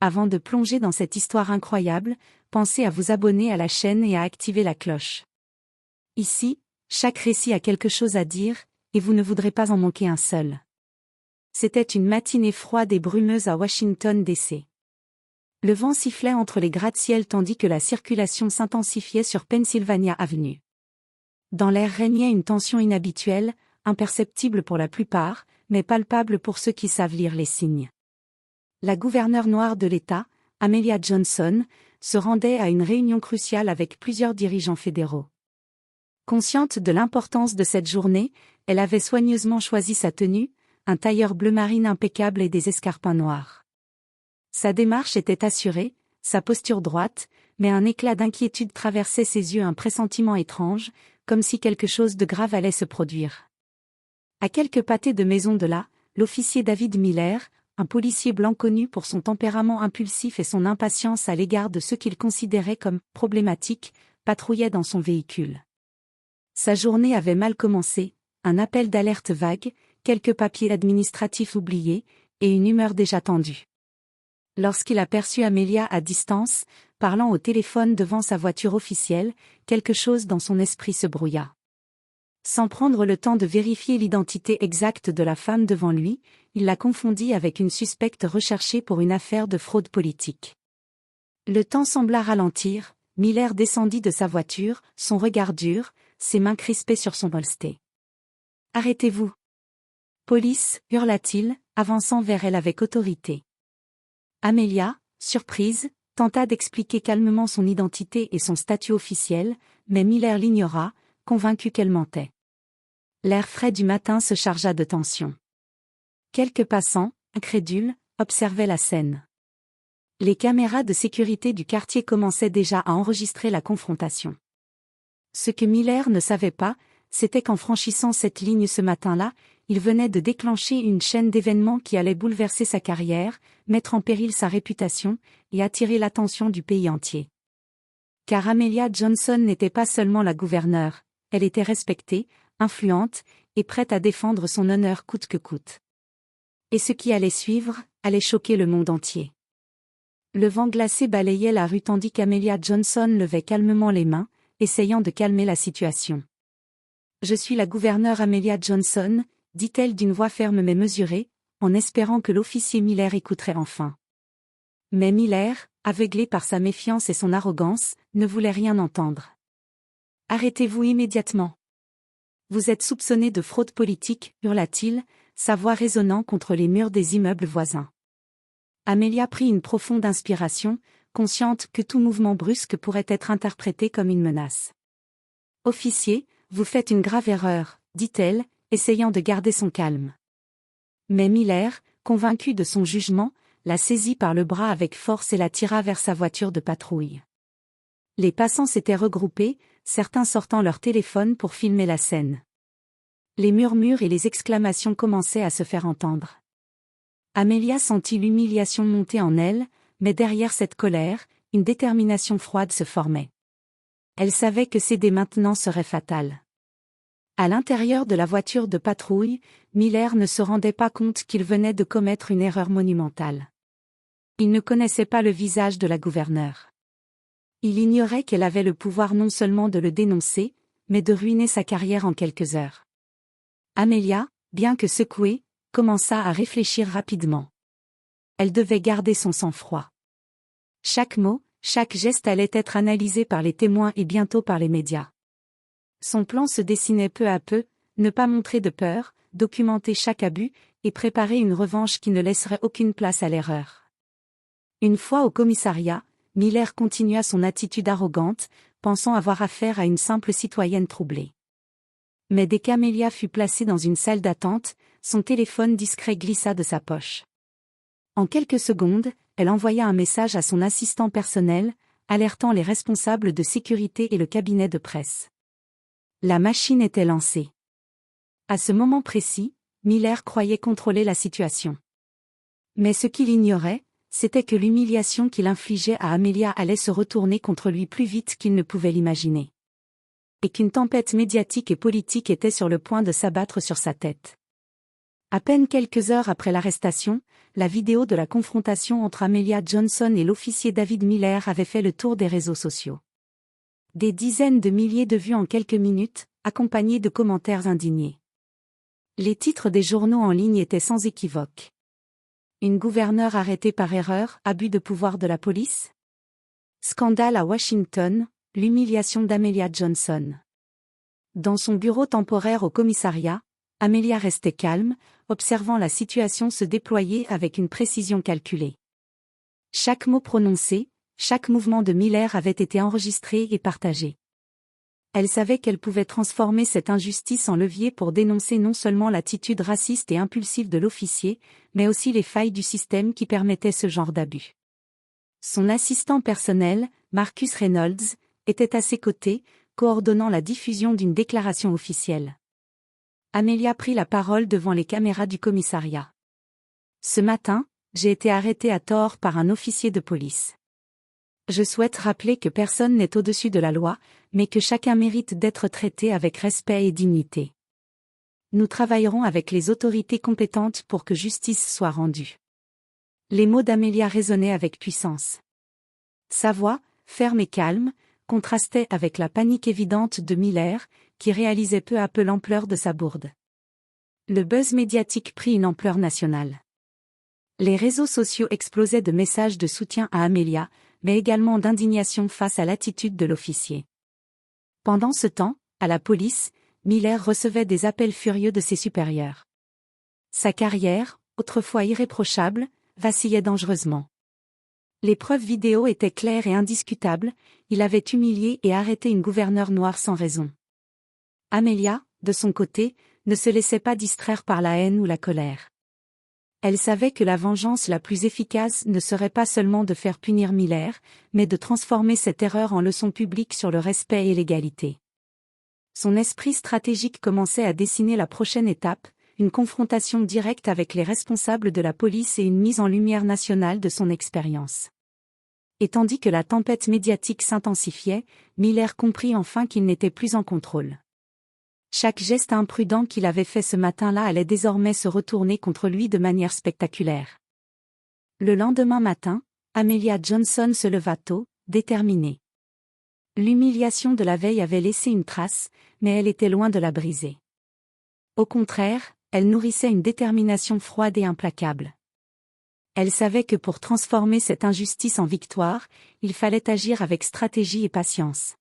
Avant de plonger dans cette histoire incroyable, pensez à vous abonner à la chaîne et à activer la cloche. Ici, chaque récit a quelque chose à dire, et vous ne voudrez pas en manquer un seul. C'était une matinée froide et brumeuse à Washington, D.C. Le vent sifflait entre les gratte-ciel tandis que la circulation s'intensifiait sur Pennsylvania Avenue. Dans l'air régnait une tension inhabituelle, imperceptible pour la plupart, mais palpable pour ceux qui savent lire les signes. La gouverneure noire de l'État, Amelia Johnson, se rendait à une réunion cruciale avec plusieurs dirigeants fédéraux. Consciente de l'importance de cette journée, elle avait soigneusement choisi sa tenue, un tailleur bleu marine impeccable et des escarpins noirs. Sa démarche était assurée, sa posture droite, mais un éclat d'inquiétude traversait ses yeux, un pressentiment étrange, comme si quelque chose de grave allait se produire. À quelques pâtés de maison de là, l'officier David Miller, un policier blanc connu pour son tempérament impulsif et son impatience à l'égard de ceux qu'il considérait comme problématiques, patrouillait dans son véhicule. Sa journée avait mal commencé, un appel d'alerte vague, quelques papiers administratifs oubliés, et une humeur déjà tendue. Lorsqu'il aperçut Amelia à distance, parlant au téléphone devant sa voiture officielle, quelque chose dans son esprit se brouilla. Sans prendre le temps de vérifier l'identité exacte de la femme devant lui, il la confondit avec une suspecte recherchée pour une affaire de fraude politique. Le temps sembla ralentir, Miller descendit de sa voiture, son regard dur, ses mains crispées sur son bolster. « Arrêtez-vous !» « Police !» hurla-t-il, avançant vers elle avec autorité. Amelia, surprise, tenta d'expliquer calmement son identité et son statut officiel, mais Miller l'ignora, convaincu qu'elle mentait. L'air frais du matin se chargea de tension. Quelques passants, incrédules, observaient la scène. Les caméras de sécurité du quartier commençaient déjà à enregistrer la confrontation. Ce que Miller ne savait pas, c'était qu'en franchissant cette ligne ce matin-là, il venait de déclencher une chaîne d'événements qui allait bouleverser sa carrière, mettre en péril sa réputation, et attirer l'attention du pays entier. Car Amelia Johnson n'était pas seulement la gouverneure, elle était respectée, influente, et prête à défendre son honneur coûte que coûte. Et ce qui allait suivre, allait choquer le monde entier. Le vent glacé balayait la rue tandis qu'Amelia Johnson levait calmement les mains, essayant de calmer la situation. « Je suis la gouverneure Amelia Johnson », dit-elle d'une voix ferme mais mesurée, en espérant que l'officier Miller écouterait enfin. Mais Miller, aveuglé par sa méfiance et son arrogance, ne voulait rien entendre. « Arrêtez-vous immédiatement. Vous êtes soupçonné de fraude politique, hurla-t-il, sa voix résonnant contre les murs des immeubles voisins. Amelia prit une profonde inspiration, consciente que tout mouvement brusque pourrait être interprété comme une menace. « Officier, vous faites une grave erreur, » dit-elle, essayant de garder son calme. Mais Miller, convaincu de son jugement, la saisit par le bras avec force et la tira vers sa voiture de patrouille. Les passants s'étaient regroupés, certains sortant leur téléphone pour filmer la scène. Les murmures et les exclamations commençaient à se faire entendre. Amelia sentit l'humiliation monter en elle, mais derrière cette colère, une détermination froide se formait. Elle savait que céder maintenant serait fatal. À l'intérieur de la voiture de patrouille, Miller ne se rendait pas compte qu'il venait de commettre une erreur monumentale. Il ne connaissait pas le visage de la gouverneure. Il ignorait qu'elle avait le pouvoir non seulement de le dénoncer, mais de ruiner sa carrière en quelques heures. Amelia, bien que secouée, commença à réfléchir rapidement. Elle devait garder son sang-froid. Chaque mot, chaque geste allait être analysé par les témoins et bientôt par les médias. Son plan se dessinait peu à peu, ne pas montrer de peur, documenter chaque abus, et préparer une revanche qui ne laisserait aucune place à l'erreur. Une fois au commissariat, Miller continua son attitude arrogante, pensant avoir affaire à une simple citoyenne troublée. Mais dès qu'Amelia fut placée dans une salle d'attente, son téléphone discret glissa de sa poche. En quelques secondes, elle envoya un message à son assistant personnel, alertant les responsables de sécurité et le cabinet de presse. La machine était lancée. À ce moment précis, Miller croyait contrôler la situation. Mais ce qu'il ignorait, c'était que l'humiliation qu'il infligeait à Amelia allait se retourner contre lui plus vite qu'il ne pouvait l'imaginer. Et qu'une tempête médiatique et politique était sur le point de s'abattre sur sa tête. À peine quelques heures après l'arrestation, la vidéo de la confrontation entre Amelia Johnson et l'officier David Miller avait fait le tour des réseaux sociaux. Des dizaines de milliers de vues en quelques minutes, accompagnés de commentaires indignés. Les titres des journaux en ligne étaient sans équivoque. Une gouverneure arrêtée par erreur, abus de pouvoir de la police? Scandale à Washington, l'humiliation d'Amelia Johnson. Dans son bureau temporaire au commissariat, Amelia restait calme, observant la situation se déployer avec une précision calculée. Chaque mot prononcé, chaque mouvement de Miller avait été enregistré et partagé. Elle savait qu'elle pouvait transformer cette injustice en levier pour dénoncer non seulement l'attitude raciste et impulsive de l'officier, mais aussi les failles du système qui permettaient ce genre d'abus. Son assistant personnel, Marcus Reynolds, était à ses côtés, coordonnant la diffusion d'une déclaration officielle. Amelia prit la parole devant les caméras du commissariat. Ce matin, j'ai été arrêtée à tort par un officier de police. Je souhaite rappeler que personne n'est au-dessus de la loi, mais que chacun mérite d'être traité avec respect et dignité. Nous travaillerons avec les autorités compétentes pour que justice soit rendue. Les mots d'Amelia résonnaient avec puissance. Sa voix, ferme et calme, contrastait avec la panique évidente de Miller, qui réalisait peu à peu l'ampleur de sa bourde. Le buzz médiatique prit une ampleur nationale. Les réseaux sociaux explosaient de messages de soutien à Amelia, mais également d'indignation face à l'attitude de l'officier. Pendant ce temps, à la police, Miller recevait des appels furieux de ses supérieurs. Sa carrière, autrefois irréprochable, vacillait dangereusement. Les preuves vidéo étaient claires et indiscutables, il avait humilié et arrêté une gouverneure noire sans raison. Amelia, de son côté, ne se laissait pas distraire par la haine ou la colère. Elle savait que la vengeance la plus efficace ne serait pas seulement de faire punir Miller, mais de transformer cette erreur en leçon publique sur le respect et l'égalité. Son esprit stratégique commençait à dessiner la prochaine étape, une confrontation directe avec les responsables de la police et une mise en lumière nationale de son expérience. Et tandis que la tempête médiatique s'intensifiait, Miller comprit enfin qu'il n'était plus en contrôle. Chaque geste imprudent qu'il avait fait ce matin-là allait désormais se retourner contre lui de manière spectaculaire. Le lendemain matin, Amelia Johnson se leva tôt, déterminée. L'humiliation de la veille avait laissé une trace, mais elle était loin de la briser. Au contraire, elle nourrissait une détermination froide et implacable. Elle savait que pour transformer cette injustice en victoire, il fallait agir avec stratégie et patience.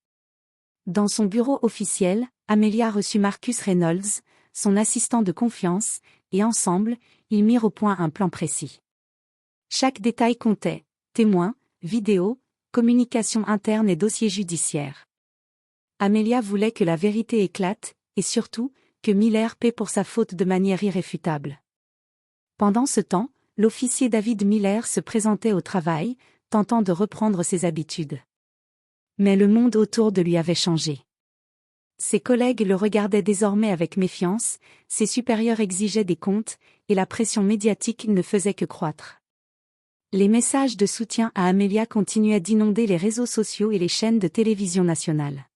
Dans son bureau officiel, Amelia reçut Marcus Reynolds, son assistant de confiance, et ensemble, ils mirent au point un plan précis. Chaque détail comptait, témoins, vidéos, communication interne et dossiers judiciaires. Amelia voulait que la vérité éclate, et surtout, que Miller paie pour sa faute de manière irréfutable. Pendant ce temps, l'officier David Miller se présentait au travail, tentant de reprendre ses habitudes. Mais le monde autour de lui avait changé. Ses collègues le regardaient désormais avec méfiance, ses supérieurs exigeaient des comptes, et la pression médiatique ne faisait que croître. Les messages de soutien à Amelia continuaient d'inonder les réseaux sociaux et les chaînes de télévision nationales.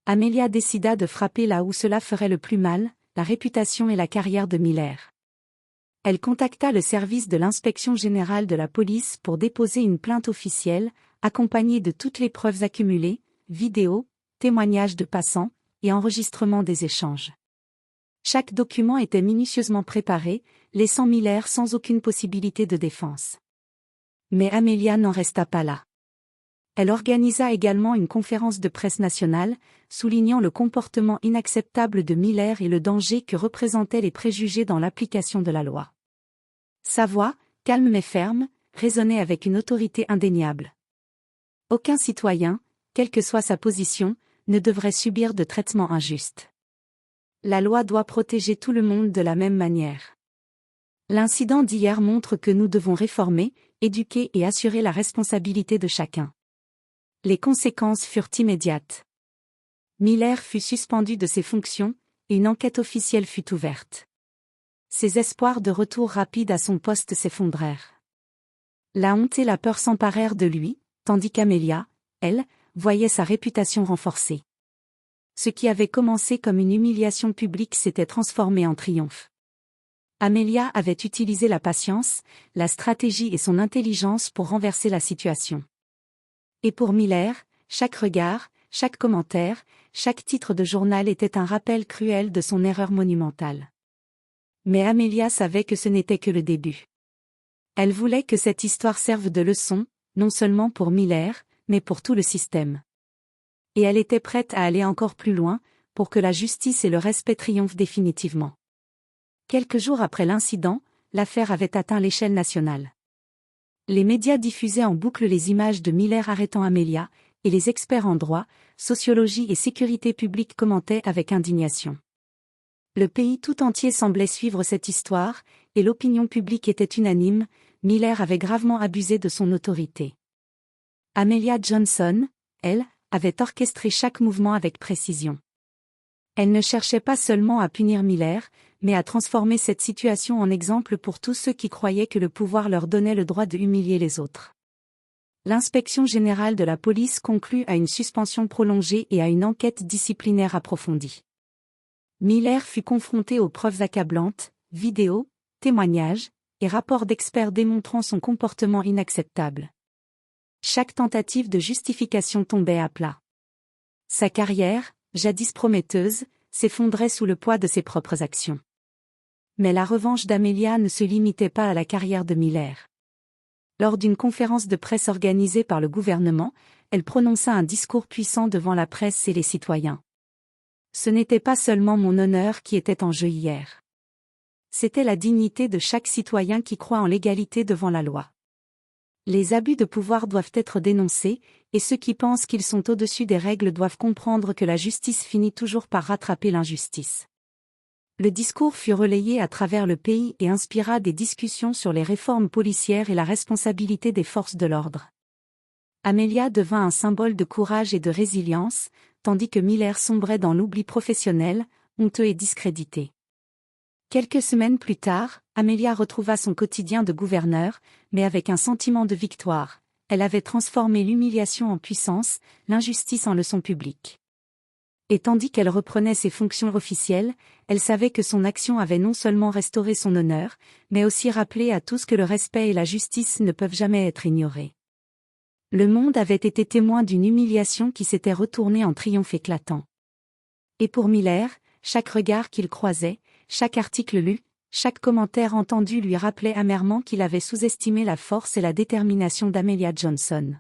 Amelia décida de frapper là où cela ferait le plus mal, la réputation et la carrière de Miller. Elle contacta le service de l'inspection générale de la police pour déposer une plainte officielle, accompagnée de toutes les preuves accumulées, vidéos, témoignages de passants, et enregistrements des échanges. Chaque document était minutieusement préparé, laissant Miller sans aucune possibilité de défense. Mais Amelia n'en resta pas là. Elle organisa également une conférence de presse nationale, soulignant le comportement inacceptable de Miller et le danger que représentaient les préjugés dans l'application de la loi. Sa voix, calme mais ferme, résonnait avec une autorité indéniable. Aucun citoyen, quelle que soit sa position, ne devrait subir de traitement injuste. La loi doit protéger tout le monde de la même manière. L'incident d'hier montre que nous devons réformer, éduquer et assurer la responsabilité de chacun. Les conséquences furent immédiates. Miller fut suspendu de ses fonctions, et une enquête officielle fut ouverte. Ses espoirs de retour rapide à son poste s'effondrèrent. La honte et la peur s'emparèrent de lui, tandis qu'Amelia, elle, voyait sa réputation renforcée. Ce qui avait commencé comme une humiliation publique s'était transformé en triomphe. Amelia avait utilisé la patience, la stratégie et son intelligence pour renverser la situation. Et pour Miller, chaque regard, chaque commentaire, chaque titre de journal était un rappel cruel de son erreur monumentale. Mais Amelia savait que ce n'était que le début. Elle voulait que cette histoire serve de leçon, non seulement pour Miller, mais pour tout le système. Et elle était prête à aller encore plus loin, pour que la justice et le respect triomphent définitivement. Quelques jours après l'incident, l'affaire avait atteint l'échelle nationale. Les médias diffusaient en boucle les images de Miller arrêtant Amelia, et les experts en droit, sociologie et sécurité publique commentaient avec indignation. Le pays tout entier semblait suivre cette histoire, et l'opinion publique était unanime, Miller avait gravement abusé de son autorité. Amelia Johnson, elle, avait orchestré chaque mouvement avec précision. Elle ne cherchait pas seulement à punir Miller, mais à transformer cette situation en exemple pour tous ceux qui croyaient que le pouvoir leur donnait le droit de humilier les autres. L'inspection générale de la police conclut à une suspension prolongée et à une enquête disciplinaire approfondie. Miller fut confronté aux preuves accablantes, vidéos, témoignages, et rapports d'experts démontrant son comportement inacceptable. Chaque tentative de justification tombait à plat. Sa carrière, jadis prometteuse, s'effondrait sous le poids de ses propres actions. Mais la revanche d'Amelia ne se limitait pas à la carrière de Miller. Lors d'une conférence de presse organisée par le gouvernement, elle prononça un discours puissant devant la presse et les citoyens. Ce n'était pas seulement mon honneur qui était en jeu hier. C'était la dignité de chaque citoyen qui croit en l'égalité devant la loi. Les abus de pouvoir doivent être dénoncés, et ceux qui pensent qu'ils sont au-dessus des règles doivent comprendre que la justice finit toujours par rattraper l'injustice. Le discours fut relayé à travers le pays et inspira des discussions sur les réformes policières et la responsabilité des forces de l'ordre. Amelia devint un symbole de courage et de résilience, tandis que Miller sombrait dans l'oubli professionnel, honteux et discrédité. Quelques semaines plus tard, Amelia retrouva son quotidien de gouverneur, mais avec un sentiment de victoire. Elle avait transformé l'humiliation en puissance, l'injustice en leçon publique. Et tandis qu'elle reprenait ses fonctions officielles, elle savait que son action avait non seulement restauré son honneur, mais aussi rappelé à tous que le respect et la justice ne peuvent jamais être ignorés. Le monde avait été témoin d'une humiliation qui s'était retournée en triomphe éclatant. Et pour Miller, chaque regard qu'il croisait, chaque article lu, chaque commentaire entendu lui rappelait amèrement qu'il avait sous-estimé la force et la détermination d'Amelia Johnson.